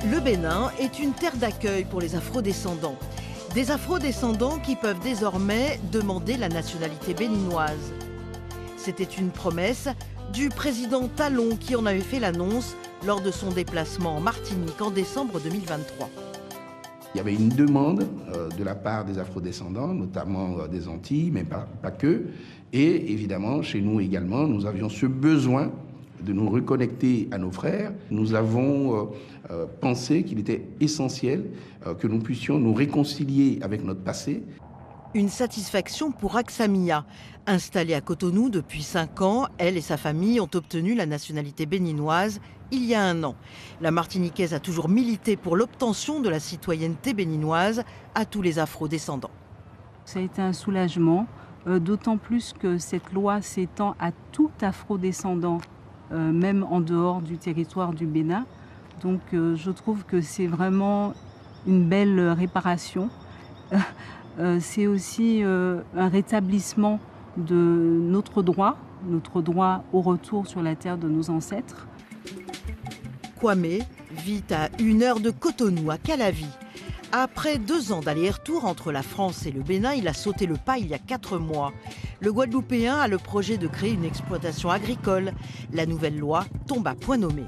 Le Bénin est une terre d'accueil pour les afrodescendants. Des afrodescendants qui peuvent désormais demander la nationalité béninoise. C'était une promesse du président Talon qui en avait fait l'annonce lors de son déplacement en Martinique en décembre 2023. Il y avait une demande de la part des afrodescendants, notamment des Antilles, mais pas que. Et évidemment, chez nous également, nous avions ce besoin de nous reconnecter à nos frères. Nous avons pensé qu'il était essentiel que nous puissions nous réconcilier avec notre passé. Une satisfaction pour Aksamia. Installée à Cotonou depuis 5 ans, elle et sa famille ont obtenu la nationalité béninoise il y a 1 an. La Martiniquaise a toujours milité pour l'obtention de la citoyenneté béninoise à tous les afrodescendants. Ça a été un soulagement, d'autant plus que cette loi s'étend à tout afrodescendant, même en dehors du territoire du Bénin. Donc je trouve que c'est vraiment une belle réparation. C'est aussi un rétablissement de notre droit au retour sur la terre de nos ancêtres. Kwame vit à 1 heure de Cotonou, à Calavi. Après 2 ans d'aller-retour entre la France et le Bénin, il a sauté le pas il y a 4 mois. Le Guadeloupéen a le projet de créer une exploitation agricole. La nouvelle loi tombe à point nommé.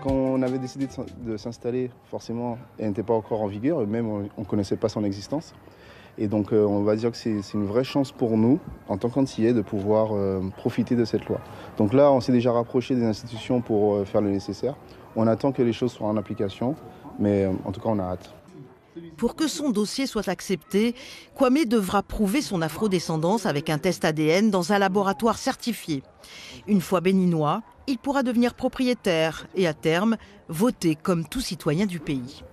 Quand on avait décidé de s'installer, forcément, elle n'était pas encore en vigueur, même on ne connaissait pas son existence. Et donc on va dire que c'est une vraie chance pour nous, en tant qu'Antillais, de pouvoir profiter de cette loi. Donc là, on s'est déjà rapproché des institutions pour faire le nécessaire. On attend que les choses soient en application, mais en tout cas, on a hâte. Pour que son dossier soit accepté, Kwame devra prouver son afrodescendance avec un test ADN dans un laboratoire certifié. Une fois béninois, il pourra devenir propriétaire et à terme, voter comme tout citoyen du pays.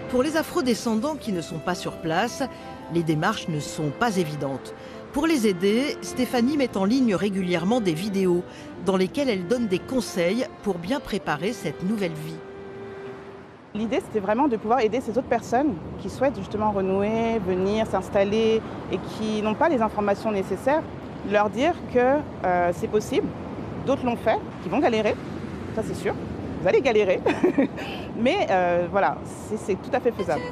Pour les afrodescendants qui ne sont pas sur place, les démarches ne sont pas évidentes. Pour les aider, Stéphanie met en ligne régulièrement des vidéos dans lesquelles elle donne des conseils pour bien préparer cette nouvelle vie. L'idée, c'était vraiment de pouvoir aider ces autres personnes qui souhaitent justement renouer, venir s'installer et qui n'ont pas les informations nécessaires. Leur dire que c'est possible, d'autres l'ont fait, qui vont galérer, ça c'est sûr, vous allez galérer, mais voilà, c'est tout à fait faisable.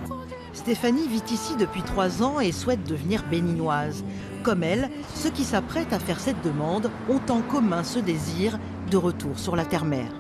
Stéphanie vit ici depuis 3 ans et souhaite devenir béninoise. Comme elle, ceux qui s'apprêtent à faire cette demande ont en commun ce désir de retour sur la terre-mère.